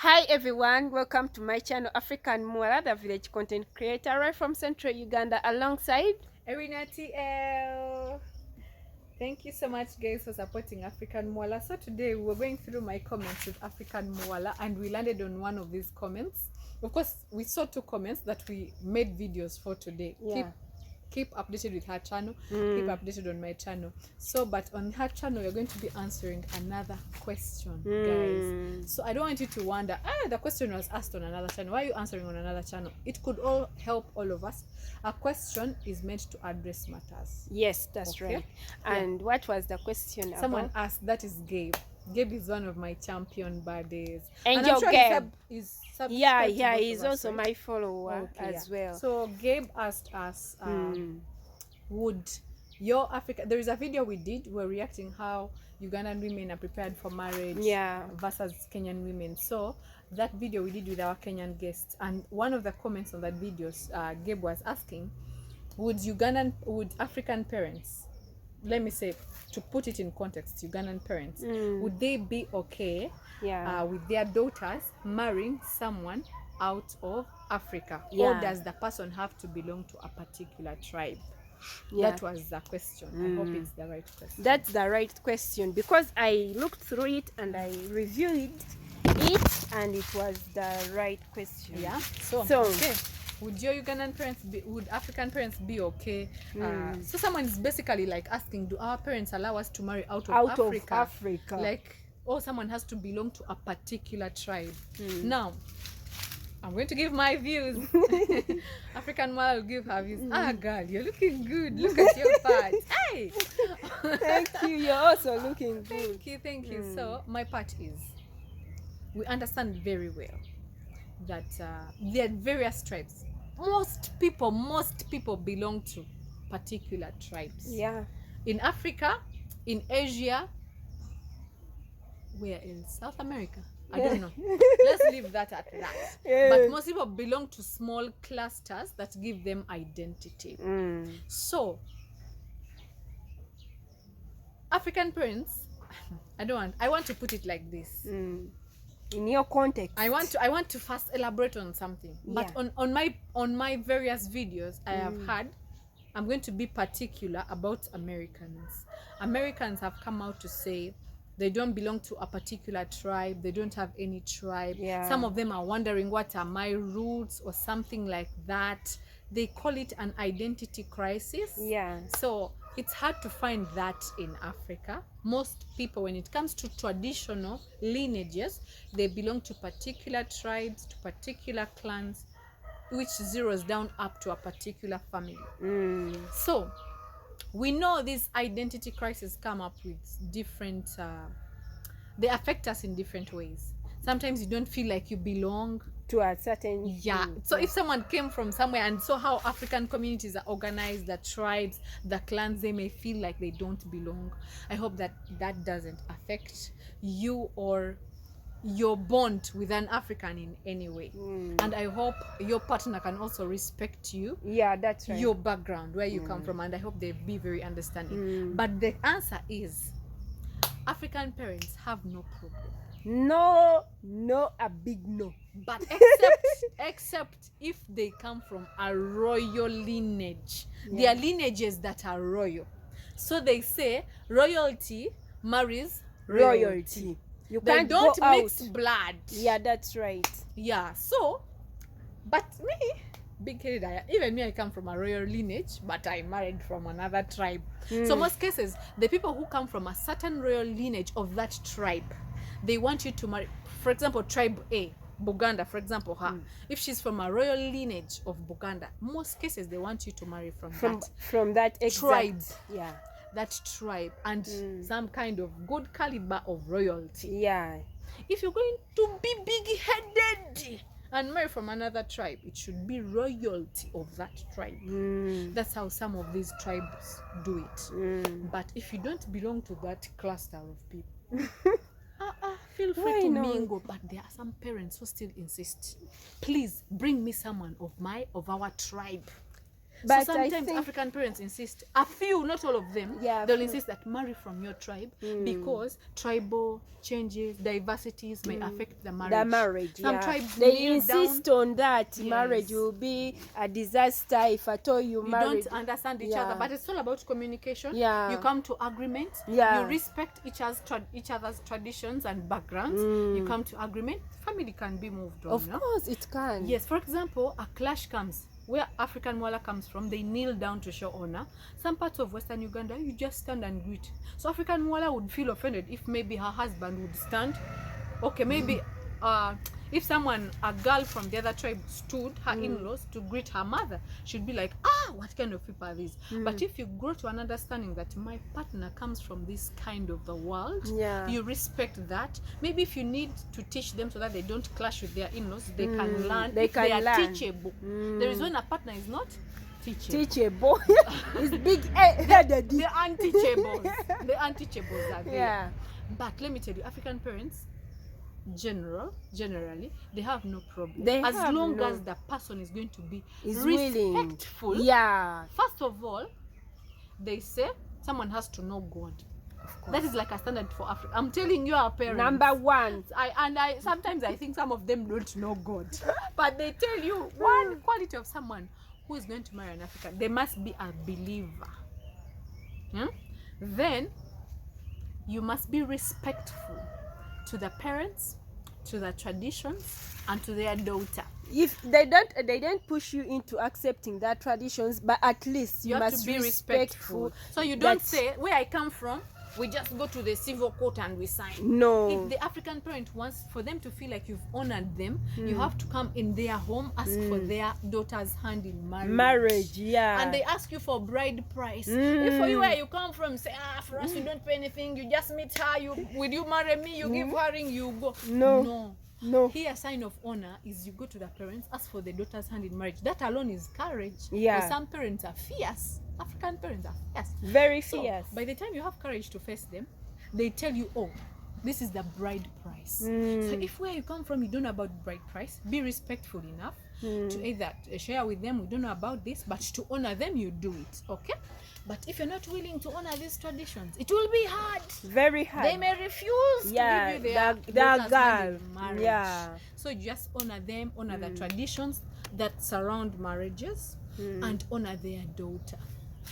Hi everyone, welcome to my channel African Mwala, the village content creator right from Central Uganda alongside Erina TL. Thank you so much guys for supporting African Mwala. So today we were going through my comments with African Mwala and we landed on one of these comments. Of course, we saw two comments that we made videos for today. yeah. Keep updated with her channel, keep updated on my channel. So but on her channel we're going to be answering another question, guys. So I don't want you to wonder, the question was asked on another channel, why are you answering on another channel? It could all help all of us. A question is meant to address matters. Yes, that's Okay? right. And what was the question Someone about? asked, that is Gabe is one of my champion buddies. And I'm your sure Gabe. he's Yeah, subscribed to both he's of us, also right? my follower Okay, as well. So Gabe asked us, would your Africa, there is a video we did, we're reacting how Ugandan women are prepared for marriage versus Kenyan women. So that video we did with our Kenyan guests, and one of the comments on that video, Gabe was asking, would African parents, let me say, to put it in context, Ugandan parents, would they be okay with their daughters marrying someone out of Africa? Or does the person have to belong to a particular tribe? That was the question. I hope it's the right question. That's the right question because I looked through it and I reviewed it and it was the right question. Yeah. So okay. Would your Ugandan parents would African parents be okay? So someone is basically like asking, do our parents allow us to marry out of Africa? Like, or someone has to belong to a particular tribe. Now, I'm going to give my views. African Mwala will give her views. Girl, you're looking good. Look at your part. Hey! Thank you. You're also looking good. Thank you. So, my part is, we understand very well that there are various tribes. Most people belong to particular tribes. Yeah. In Africa, in Asia, where in South America, I don't know. Let's leave that at that. But most people belong to small clusters that give them identity. So, African parents, I want to put it like this. In your context, I want to first elaborate on something. But on my various videos I have had, I'm going to be particular about Americans. Americans have come out to say they don't belong to a particular tribe. They don't have any tribe. Some of them are wondering, what are my roots or something like that. They call it an identity crisis. So it's hard to find that in Africa. Most people, when it comes to traditional lineages, they belong to particular tribes, to particular clans, which zeroes down up to a particular family. So we know this identity crisis come up with different they affect us in different ways. Sometimes you don't feel like you belong to a certain so if someone came from somewhere and saw how African communities are organized, the tribes, the clans, they may feel like they don't belong. I hope that that doesn't affect you or your bond with an African in any way. And I hope your partner can also respect you, that's right, your background, where you come from, and I hope they be very understanding. But the answer is, African parents have no problem. No, a big no. But except if they come from a royal lineage. There are lineages that are royal. So they say royalty marries royalty. They don't mix blood. That's right. So, but me, big-headed, even me, I come from a royal lineage, but I married from another tribe. So most cases, the people who come from a certain royal lineage of that tribe, they want you to marry, for example, tribe A, Buganda, for example, her. If she's from a royal lineage of Buganda, most cases they want you to marry from that tribe. That tribe, and some kind of good caliber of royalty. If you're going to be big-headed and marry from another tribe, it should be royalty of that tribe. That's how some of these tribes do it. But if you don't belong to that cluster of people, feel free to mingle. But there are some parents who still insist, please bring me someone of our tribe. But so I sometimes think African parents insist, a few, not all of them, Yeah, they'll few. insist that marry from your tribe because tribal changes, diversities may affect the marriage. the marriage, Some yeah. tribes They kneel insist down. on that. Yes. Marriage will be a disaster if at all you You married. don't understand each Yeah. other, but it's all about communication. Yeah. You come to agreement. Yeah. You respect each other's traditions and backgrounds. You come to agreement. Family can be moved on. Of no? course, it can. Yes, for example, a clash comes where African Mwala comes from. They kneel down to show honor. Some parts of Western Uganda, you just stand and greet. So African Mwala would feel offended if maybe her husband would stand. Okay, maybe if a girl from the other tribe stood, her in-laws, to greet her mother, she'd be like, what kind of people are these? But if you grow to an understanding that my partner comes from this kind of the world, Yeah. you respect that. Maybe if you need to teach them so that they don't clash with their in-laws, they can learn. They if can they are learn. teachable. There is when a partner is not teachable. Teachable. It's big-headed. The unteachables. The unteachables are there. Yeah. But let me tell you, African parents, generally, they have no problem. They as have long no- as the person is going to be Is willing. respectful. Yeah. First of all, they say someone has to know God. That is like a standard for Africa. I'm telling you, our parents. Number one. I sometimes I think some of them don't know God, but they tell you one quality of someone who is going to marry an African, they must be a believer. Then you must be respectful to the parents, to the traditions, and to their daughter. If they don't push you into accepting their traditions, but at least you You have must to be be respectful. So you don't that- say, where I come from, we just go to the civil court and we sign. No. If the African parent wants for them to feel like you've honored them, you have to come in their home, ask for their daughter's hand in marriage. Yeah. And they ask you for bride price. If for you where you come from, say, for us you don't pay anything, you just meet her, will you marry me? You give her ring, you go. No. Here, sign of honor is you go to the parents, ask for the daughter's hand in marriage. That alone is courage. Yeah. Because some parents are fierce. African parents are fierce. Very So, fierce. by the time you have courage to face them, they tell you, this is the bride price. So if where you come from you don't know about bride price, be respectful enough to either share with them, we don't know about this, but to honor them, you do it. Okay? But if you're not willing to honor these traditions, it will be hard. Very hard. They may refuse Yeah, to give you their the daughter's hand in girl. marriage. Yeah. So you just honor them, honor the traditions that surround marriages, and honor their daughter.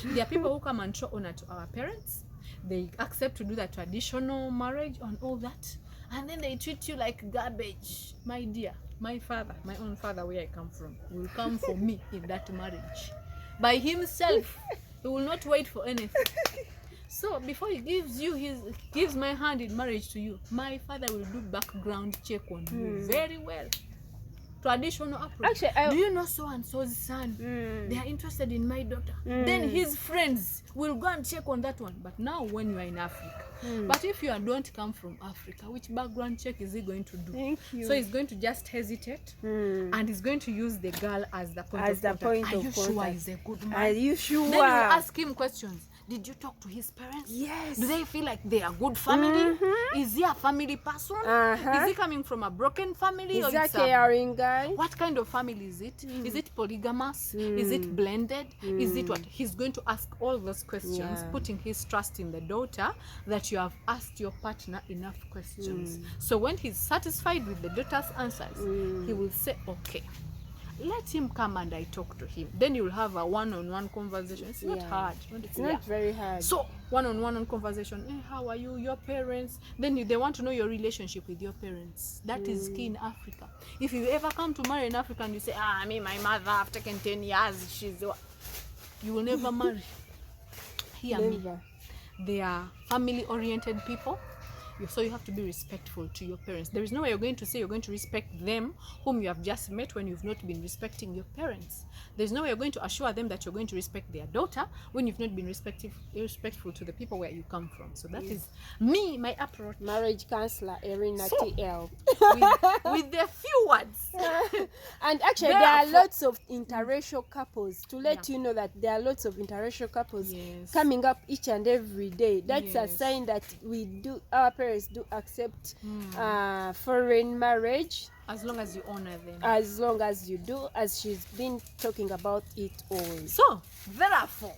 There are people who come and show honor to our parents. They accept to do the traditional marriage and all that, and then they treat you like garbage. My dear, my father, my own father, where I come from, will come for me in that marriage by himself. He will not wait for anything. So before he gives my hand in marriage to you, my father will do background check on you very well. Traditional approach. Actually, do you know so and so's son? They are interested in my daughter. Then his friends will go and check on that one. But now when you are in Africa, but if you don't come from Africa, which background check is he going to do? Thank you. So he's going to just hesitate, and he's going to use the girl as the point As of the contact. point Are of you sure contact. he's a good man? Are you sure? Then you ask him questions. Did you talk to his parents? Yes. Do they feel like they are good family? Is he a family person? Is he coming from a broken family? Is or that it's a caring guy? what kind of family is it? Is it polygamous? Is it blended? Is it what? He's going to ask all those questions, Yeah. putting his trust in the daughter that you have asked your partner enough questions. So when he's satisfied with the daughter's answers, he will say, okay, let him come and I talk to him. Then you'll have a one-on-one conversation. It's not Yeah. hard. It's not very hard. So one-on-one conversation. Hey, how are you? Your parents. Then they want to know your relationship with your parents. That is key in Africa. If you ever come to marry an African, you say, me, my mother, I've taken 10 years. You will never marry. Hear me. Never. They are family-oriented people. So you have to be respectful to your parents. There is no way you're going to say you're going to respect them whom you have just met when you've not been respecting your parents. There's no way you're going to assure them that you're going to respect their daughter when you've not been respectful to the people where you come from. So that is me, my approach. Marriage counselor Erina So- TL. with the few words. And actually, there are Therefore- lots of interracial couples. To let you know that there are lots of interracial couples Yes. coming up each and every day. That's a Yes. sign that our parents do accept foreign marriage, As long as you honor them. as long as you do, as she's been talking about it all. So, therefore,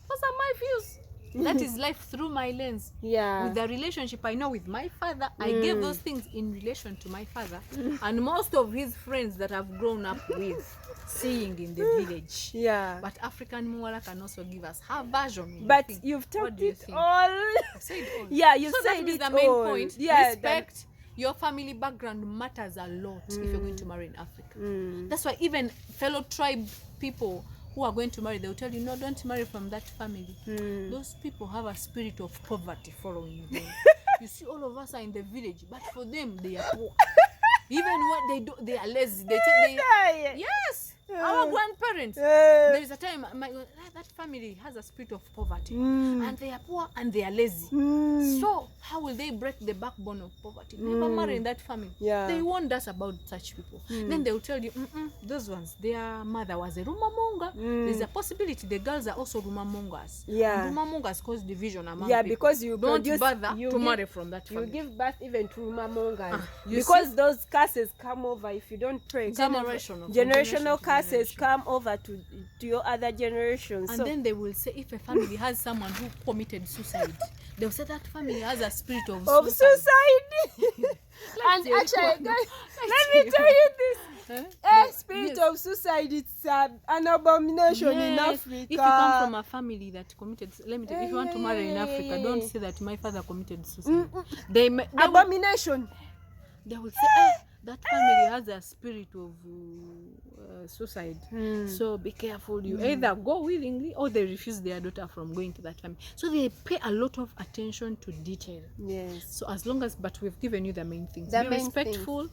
those are my views. That is life through my lens. Yeah. With the relationship I know with my father, I gave those things in relation to my father and most of his friends that I've grown up with, seeing in the village. Yeah. But African Muala can also give us her version. of But the thing. you've What talked do you it think? all. I said all. Yeah, you So said that is it the main all. point. Yeah, Respect. Your family background matters a lot if you're going to marry in Africa. That's why even fellow tribe people who are going to marry, they'll tell you, no, don't marry from that family. Those people have a spirit of poverty following them. You see, all of us are in the village, but for them, they are poor. Even what they do, they are lazy. Yes, our grandparents. There is a time that family has a spirit of poverty, and they are poor and they are lazy. So how will they break the backbone of poverty? Never marry in that family. Yeah. They warned us about such people. Then they will tell you, those ones, their mother was a Rumamonga. There's a possibility the girls are also Rumamongas. Yeah. And Rumamongas cause division among Yeah, people. because you don't produce- bother you to give- marry from that You family. give birth even to Rumamongas. you Because those curses come over if you don't pray. Generational. Generational to curses generation. come over to your other generations. And So then they will say if a family has someone who committed suicide, they'll say that family has a spirit of of suicide. And tell you actually, what. guys, Let's let me tell you this. Huh? Spirit Yes. of suicide, it's an abomination in Yes. Africa. If you come from a family that committed, let me tell you, if you want to marry in yeah, Africa, yeah, don't yeah. say that my father committed suicide. They will, Abomination. they will say that family has a spirit of suicide. So be careful. You either go willingly or they refuse their daughter from going to that family. So they pay a lot of attention to detail. Yes. So as long as, but we've given you the main things. The Be main respectful.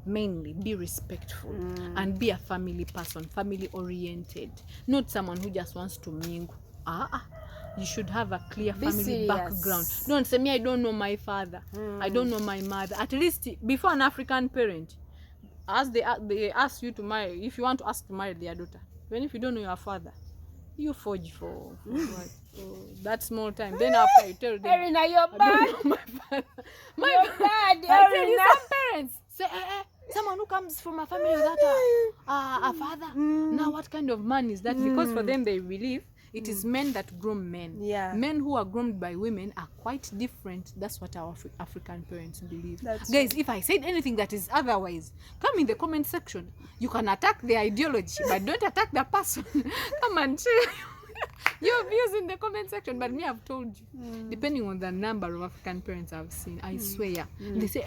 Mainly be respectful and be a family person, family oriented, not someone who just wants to mingle. You should have a clear Be family serious. background. Don't say me, I don't know my father, I don't know my mother. At least before an African parent, as they ask you to marry, if you want to ask to marry their daughter, even if you don't know your father, you forge for what? That small time. Then after you tell them, Erina, you're I bad. don't know my father. You're bad, I tell you, Erina. some parents say, someone who comes from a family without a father. Now, what kind of man is that? Because for them, they believe it is men that groom men. Yeah. Men who are groomed by women are quite different. That's what our African parents believe. That's Guys, if I said anything that is otherwise, come in the comment section. You can attack the ideology, but don't attack the person. Come and share your views in the comment section. But me, I've told you, depending on the number of African parents I've seen, I swear, they say,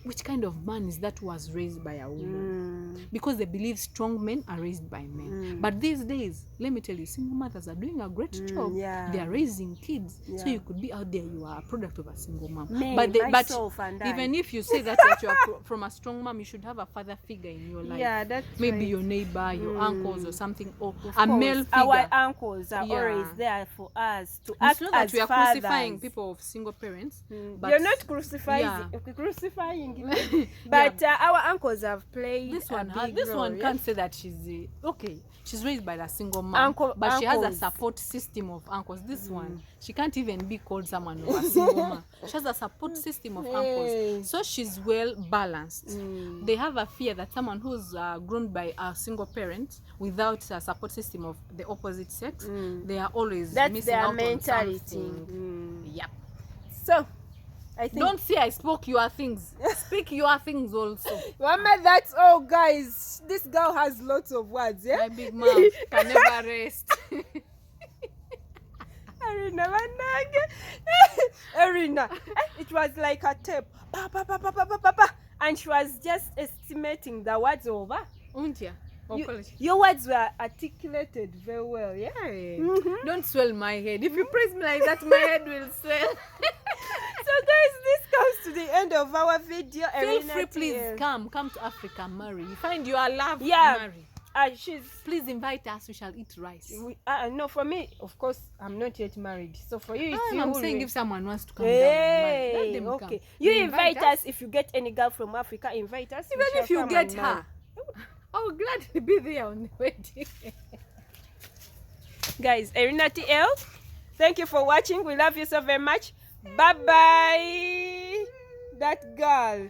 which kind of man is that who was raised by a woman? Because they believe strong men are raised by men. But these days, let me tell you, single mothers are doing a great job. Yeah. They are raising kids. So Yeah. you could be out there, you are a product of a single mom. Me, but myself and I. even if you say that you are from a strong mom, you should have a father figure in your life. Yeah, that's Maybe right. your neighbor, your uncles or something, or Of a course, male figure. our uncles are Yeah. always there for us to It's act not that as we are fathers. crucifying people of single parents, but You're not crucifying, Yeah. crucifying, but our uncles have played this a one, big this role, one yes? can't say that she's okay. She's raised by a single mom, but she has a uncles. support system of uncles. This one, she can't even be called someone of a single mom. She has a support system of Hey. uncles, so she's well balanced. They have a fear that someone who's grown by a single parent without a support system of the opposite sex, they are always That's missing their out mentality. on something. Yep. So, I think Don't say I spoke your things. Speak your things also. Mama, that's all, guys. This girl has lots of words, yeah? My big mouth can never rest. Erina, Manage. Erina, it was like a tape. Pa, pa, pa, pa, pa, pa, pa, pa. And she was just estimating the words over. Untia. Your words were articulated very well, yeah? Don't swell my head. If you praise me like that, my head will swell. So guys, this comes to the end of our video. Feel Erina free, please TL. come to Africa, marry. You find your love, Yeah. marry. She's Please invite us. We shall eat rice. no, for me, of course, I'm not yet married. So for you, it's you. I'm who saying will- if someone wants to come down and marry, let Hey, them okay. come. You They invite us. If you get any girl from Africa, invite us. Even We shall if you come get and marry. her, I would gladly be there on the wedding. Guys, Erina TL, thank you for watching. We love you so very much. Bye bye. That girl.